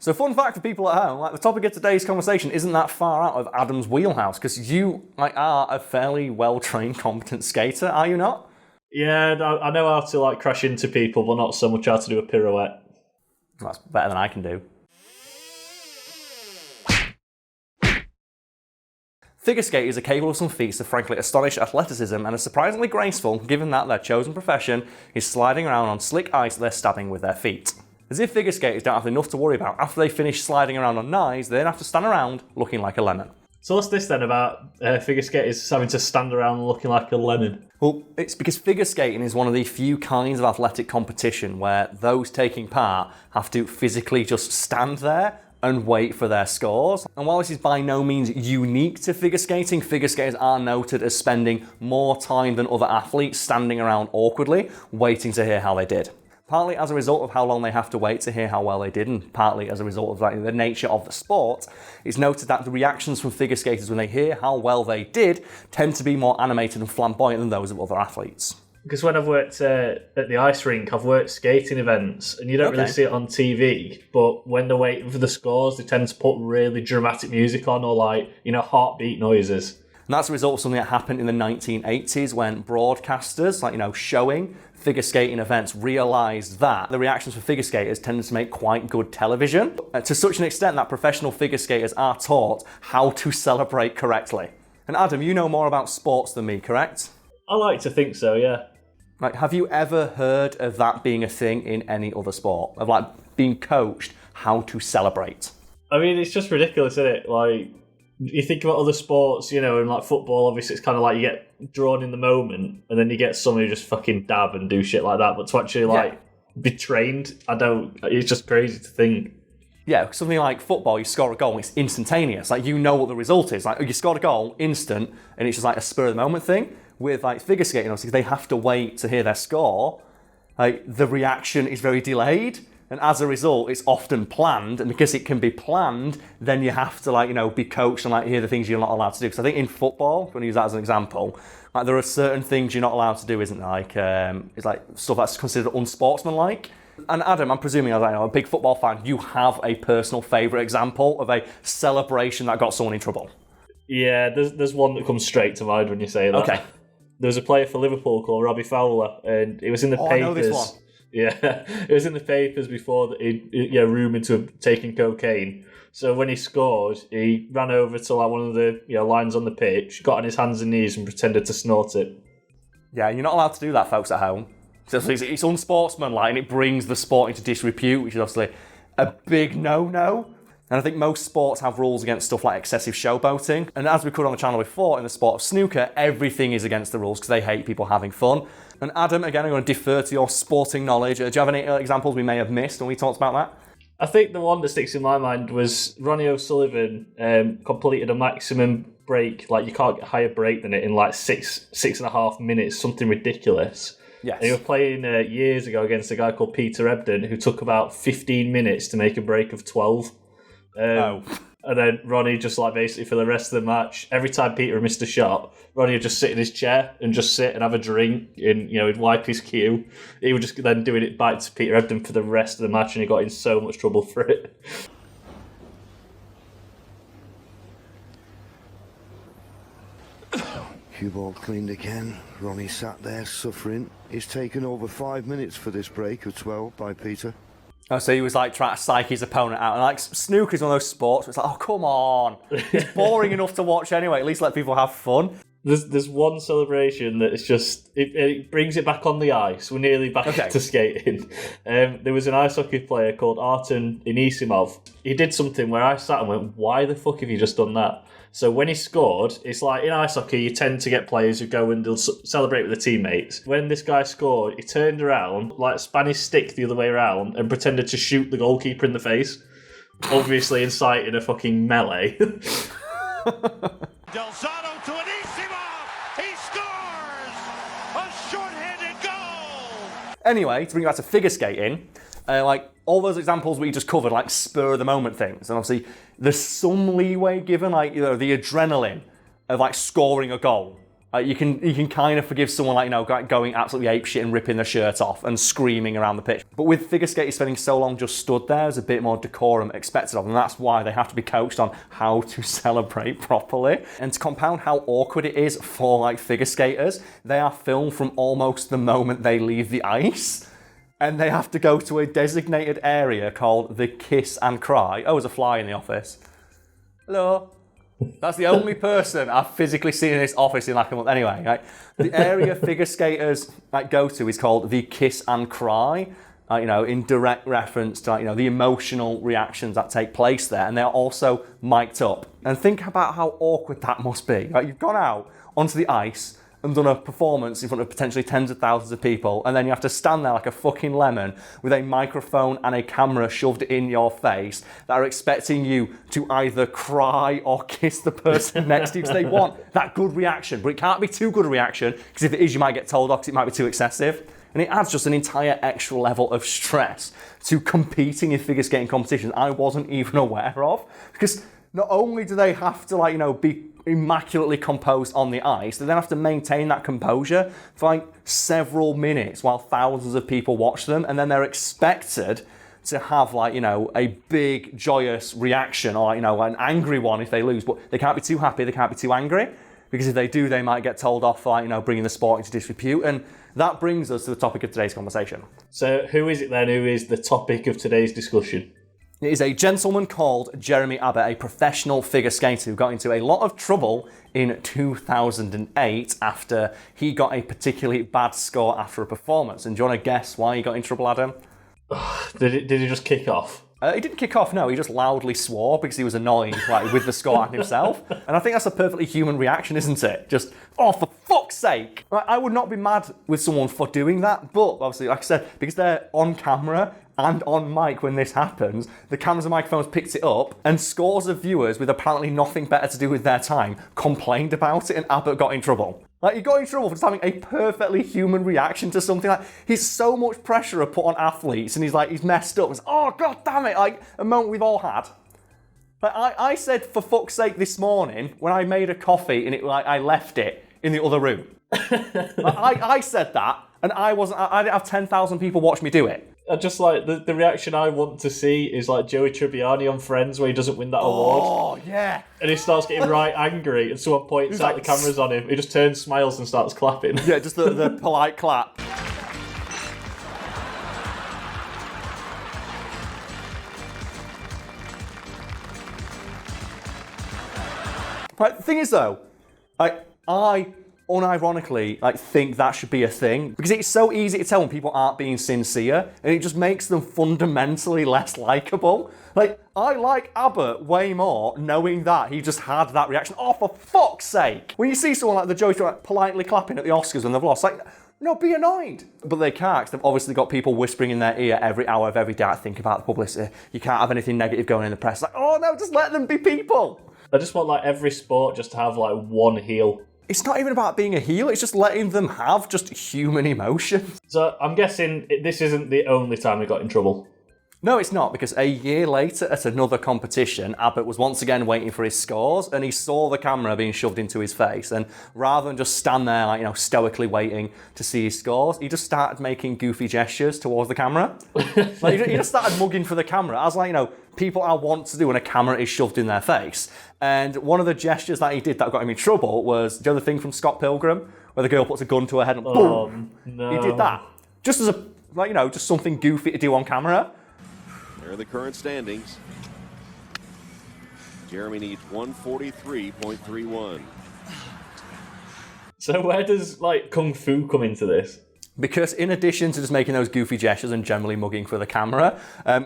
So fun fact for people at home, like the topic of today's conversation isn't that far out of Adam's wheelhouse, because you are a fairly well-trained, competent skater, are you not? Yeah, I know how to crash into people, but not so much how to do a pirouette. That's better than I can do. Figure skaters are capable of some feats that frankly astonish athleticism and are surprisingly graceful, given that their chosen profession is sliding around on slick ice that they're stabbing with their feet. As if figure skaters don't have enough to worry about after they finish sliding around on knives, they then have to stand around looking like a lemon. So what's this then about figure skaters having to stand around looking like a lemon? Well, it's because figure skating is one of the few kinds of athletic competition where those taking part have to physically just stand there and wait for their scores. And while this is by no means unique to figure skating, figure skaters are noted as spending more time than other athletes standing around awkwardly, waiting to hear how they did. Partly as a result of how long they have to wait to hear how well they did, and partly as a result of the nature of the sport, it's noted that the reactions from figure skaters when they hear how well they did tend to be more animated and flamboyant than those of other athletes. Because when I've worked at the ice rink, I've worked skating events, and you don't really see it on TV, but when they're waiting for the scores, they tend to put really dramatic music on, or heartbeat noises. And that's a result of something that happened in the 1980s when broadcasters, showing figure skating events, realised that the reactions for figure skaters tended to make quite good television, to such an extent that professional figure skaters are taught how to celebrate correctly. And Adam, you know more about sports than me, correct? I like to think so, yeah. Have you ever heard of that being a thing in any other sport? Of being coached how to celebrate? I mean, it's just ridiculous, isn't it? You think about other sports, and football, obviously it's kind of you get drawn in the moment, and then you get someone who just fucking dab and do shit like that. But to actually be trained, it's just crazy to think. Yeah, something like football, you score a goal, it's instantaneous. You know what the result is. You scored a goal, instant, and it's just a spur of the moment thing. With figure skating, obviously, they have to wait to hear their score. The reaction is very delayed, and as a result, it's often planned. And because it can be planned, then you have to be coached and hear the things you're not allowed to do. Because I think in football, if you want to use that as an example, there are certain things you're not allowed to do, isn't there? It's stuff that's considered unsportsmanlike. And Adam, I'm presuming as a big football fan, you have a personal favourite example of a celebration that got someone in trouble. Yeah, there's one that comes straight to mind when you say that. Okay. There was a player for Liverpool called Robbie Fowler, and it was in the papers. I know this one. Yeah, it was in the papers before that he rumoured to have taken cocaine. So when he scored, he ran over to one of the lines on the pitch, got on his hands and knees, and pretended to snort it. Yeah, you're not allowed to do that, folks at home. So it's unsportsmanlike, and it brings the sport into disrepute, which is obviously a big no-no. And I think most sports have rules against stuff like excessive showboating. And as we covered on the channel before, in the sport of snooker, everything is against the rules because they hate people having fun. And Adam, again, I'm going to defer to your sporting knowledge. Do you have any examples we may have missed when we talked about that? I think the one that sticks in my mind was Ronnie O'Sullivan completed a maximum break. You can't get a higher break than it in 6.5 minutes, something ridiculous. Yes. And he was playing years ago against a guy called Peter Ebdon, who took about 15 minutes to make a break of 12. And then Ronnie just basically for the rest of the match, every time Peter missed a shot, Ronnie would just sit in his chair and just sit and have a drink and he'd wipe his cue. He would just then doing it back to Peter Ebdon for the rest of the match, and he got in so much trouble for it. Cue ball cleaned again. Ronnie sat there suffering. It's taken over 5 minutes for this break of 12 by Peter. Oh, so he was trying to psych his opponent out. And snooker is one of those sports where it's oh, come on. It's boring enough to watch anyway. At least let people have fun. There's one celebration that is just, it brings it back on the ice. We're nearly back to skating. There was an ice hockey player called Artem Anisimov. He did something where I sat and went, why the fuck have you just done that? So when he scored, it's in ice hockey, you tend to get players who go and they'll celebrate with their teammates. When this guy scored, he turned around, span his stick the other way around, and pretended to shoot the goalkeeper in the face. Obviously inciting a fucking melee. Del Zotto to Anisimov! He scores! A short-handed goal! Anyway, to bring it back to figure skating, all those examples we just covered, spur of the moment things, and obviously there's some leeway given, the adrenaline of scoring a goal. You can kind of forgive someone like, going absolutely apeshit and ripping their shirt off and screaming around the pitch. But with figure skaters spending so long just stood there, there's a bit more decorum expected of them. And that's why they have to be coached on how to celebrate properly. And to compound how awkward it is for like figure skaters, they are filmed from almost the moment they leave the ice. And they have to go to a designated area called the Kiss and Cry. Oh, there's a fly in the office. Hello. That's the only person I've physically seen in this office in like a month. Anyway, like, the area figure skaters go to is called the Kiss and Cry, in direct reference to the emotional reactions that take place there, and they're also mic'd up. And think about how awkward that must be. You've gone out onto the ice and done a performance in front of potentially tens of thousands of people, and then you have to stand there like a fucking lemon with a microphone and a camera shoved in your face that are expecting you to either cry or kiss the person next to you because they want that good reaction. But it can't be too good a reaction, because if it is, you might get told off because it might be too excessive. And it adds just an entire extra level of stress to competing in figure skating competitions I wasn't even aware of. Because not only do they have to be immaculately composed on the ice, they then have to maintain that composure for several minutes while thousands of people watch them, and then they're expected to have a big joyous reaction or an angry one if they lose, but they can't be too happy, they can't be too angry, because if they do, they might get told off for bringing the sport into disrepute. And that brings us to the topic of today's conversation. So who is it then who is the topic of today's discussion? It is a gentleman called Jeremy Abbott, a professional figure skater who got into a lot of trouble in 2008 after he got a particularly bad score after a performance. And do you want to guess why he got in trouble, Adam? Did he just kick off? He didn't kick off, no. He just loudly swore because he was annoyed with the score and himself. And I think that's a perfectly human reaction, isn't it? Just, oh, for fuck's sake. I would not be mad with someone for doing that, but obviously, like I said, because they're on camera and on mic when this happens, the cameras and microphones picked it up, and scores of viewers with apparently nothing better to do with their time complained about it, and Abbott got in trouble. He got in trouble for just having a perfectly human reaction to something. He's so much pressure put on athletes, and he's messed up. It's, oh, god damn it, a moment we've all had. I said, for fuck's sake, this morning, when I made a coffee, and I left it in the other room. I said that, and I didn't have 10,000 people watch me do it. I just the reaction I want to see is Joey Tribbiani on Friends, where he doesn't win that award. Oh, yeah. And he starts getting right angry, and someone points out the camera's on him. He just turns, smiles, and starts clapping. Yeah, just the polite clap. Right, the thing is, though, I unironically think that should be a thing, because it's so easy to tell when people aren't being sincere, and it just makes them fundamentally less likable. I like Abbott way more knowing that he just had that reaction. Oh, for fuck's sake! When you see someone like the Joey politely clapping at the Oscars when they've lost, no, be annoyed. But they can't, because they've obviously got people whispering in their ear every hour of every day. Think about the publicity. You can't have anything negative going in the press. Oh no, just let them be people. I just want every sport just to have one heel. It's not even about being a heel, it's just letting them have just human emotion. So I'm guessing this isn't the only time he got in trouble. No, it's not, because a year later at another competition, Abbott was once again waiting for his scores, and he saw the camera being shoved into his face, and rather than just stand there stoically waiting to see his scores, he just started making goofy gestures towards the camera. He just started mugging for the camera, as people I want to do when a camera is shoved in their face. And one of the gestures that he did that got him in trouble was, do you know the thing from Scott Pilgrim, where the girl puts a gun to her head and boom? No. He did that. Just as just something goofy to do on camera. There are the current standings. Jeremy needs 143.31. So where does Kung Fu come into this? Because in addition to just making those goofy gestures and generally mugging for the camera,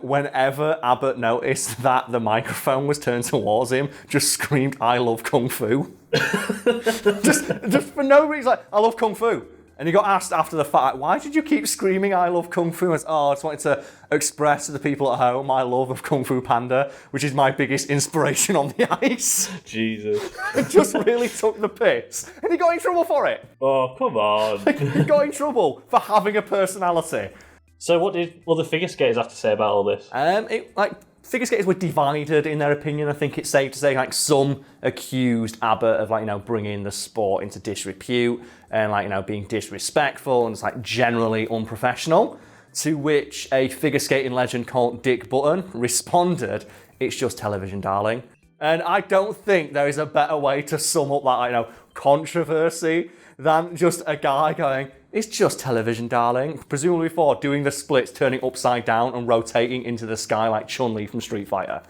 whenever Abbott noticed that the microphone was turned towards him, just screamed, "I love Kung Fu." just for no reason, I love Kung Fu. And he got asked after the fact, why did you keep screaming, "I love Kung Fu"? I was, I just wanted to express to the people at home my love of Kung Fu Panda, which is my biggest inspiration on the ice. Jesus. It just really took the piss. And he got in trouble for it. Oh, come on. He got in trouble for having a personality. So what did the figure skaters have to say about all this? figure skaters were divided in their opinion. I think it's safe to say, like, some accused Abbott of, like, bringing the sport into disrepute and, like, being disrespectful and just, like, generally unprofessional. To which a figure skating legend called Dick Button responded, "It's just television, darling." And I don't think there is a better way to sum up that, controversy than just a guy going, "It's just television, darling." Presumably before doing the splits, turning upside down and rotating into the sky like Chun-Li from Street Fighter.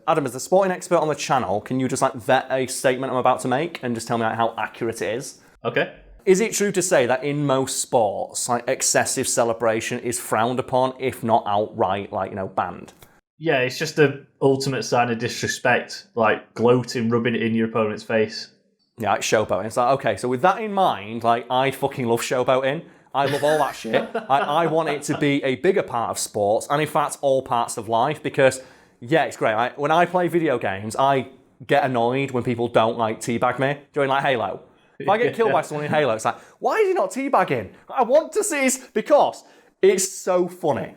Adam, as the sporting expert on the channel, can you just vet a statement I'm about to make and just tell me how accurate it is? Okay. Is it true to say that in most sports, excessive celebration is frowned upon, if not outright, banned? Yeah, it's just the ultimate sign of disrespect, like gloating, rubbing it in your opponent's face. Yeah, like showboating. It's okay, so with that in mind, I fucking love showboating. I love all that shit. I want it to be a bigger part of sports, and in fact, all parts of life, because, yeah, it's great. When I play video games, I get annoyed when people don't, teabag me during, Halo. If I get killed by someone in Halo, it's like, why is he not teabagging? I want to see his... Because it's so funny.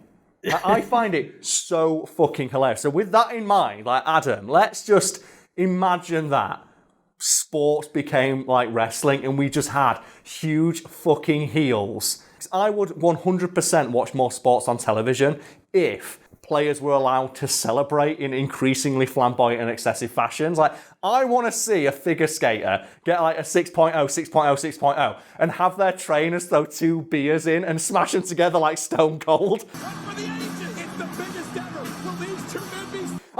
I find it so fucking hilarious. So with that in mind, Adam, let's just imagine that sports became like wrestling and we just had huge fucking heels. I would 100% watch more sports on television if players were allowed to celebrate in increasingly flamboyant and excessive fashions. I want to see a figure skater get a 6.0, 6.0, 6.0 and have their trainers throw 2 beers in and smash them together like Stone Cold.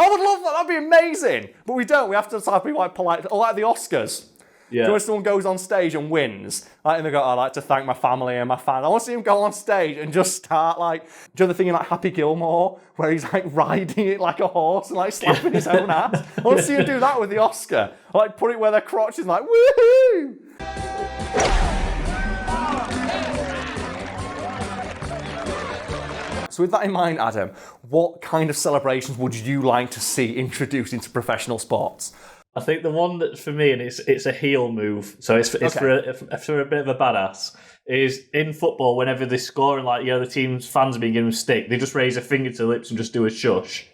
I would love that. That'd be amazing. But we don't. We have to be polite. Or like the Oscars. Yeah. When someone goes on stage and wins, and they go, "I'd like to thank my family and my fans." I want to see him go on stage and just start do you know the thing in Happy Gilmore where he's riding it like a horse and slapping his own ass? I want to see him do that with the Oscar. Put it where their crotch is woohoo! So with that in mind, Adam, what kind of celebrations would you like to see introduced into professional sports? I think the one that for me, and it's a heel move, so it's for a bit of a badass, is in football whenever they score and the team's fans are being given stick, they just raise a finger to the lips and just do a shush.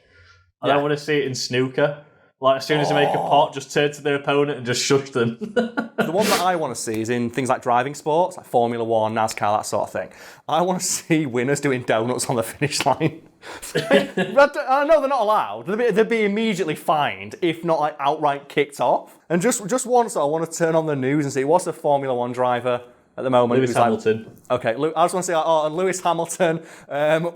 And I want to see it in snooker. As soon as they make a pot, just turn to their opponent and just shush them. The one that I want to see is in things like driving sports, like Formula One, NASCAR, that sort of thing. I want to see winners doing donuts on the finish line. I know they're not allowed. They'd be immediately fined, if not outright kicked off. And just once, I want to turn on the news and see what's a Formula One driver at the moment. Lewis Hamilton. Okay, I just want to say, Lewis Hamilton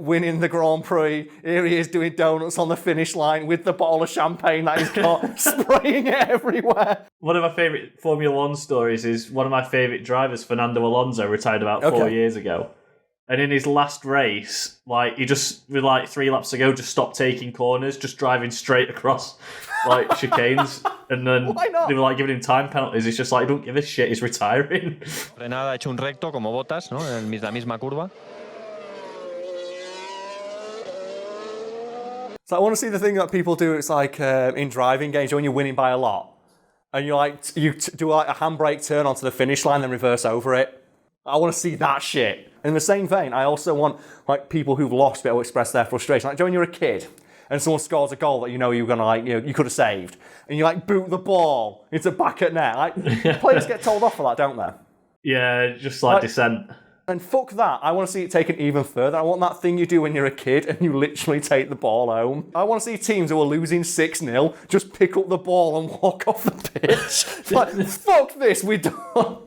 winning the Grand Prix. Here he is doing donuts on the finish line with the bottle of champagne that he's got, spraying it everywhere. One of my favourite Formula One stories is one of my favourite drivers, Fernando Alonso, retired about 4 years ago. And in his last race, he just, with 3 laps to go, just stopped taking corners, just driving straight across, chicanes. And then they were, giving him time penalties. It's just, he don't give a shit, he's retiring. Frenada, hecho un recto, como botas, ¿no? En la misma curva. So I want to see the thing that people do, it's in driving games, when you're winning by a lot. And you do a handbrake turn onto the finish line, then reverse over it. I want to see that shit. In the same vein, I also want people who've lost to be able to express their frustration. When you're a kid and someone scores a goal that you were gonna you could have saved, and you boot the ball into back at net. Players get told off for that, don't they? Yeah, just dissent. And fuck that. I want to see it taken even further. I want that thing you do when you're a kid and you literally take the ball home. I want to see teams who are losing 6-0 just pick up the ball and walk off the pitch. Fuck this, we're done.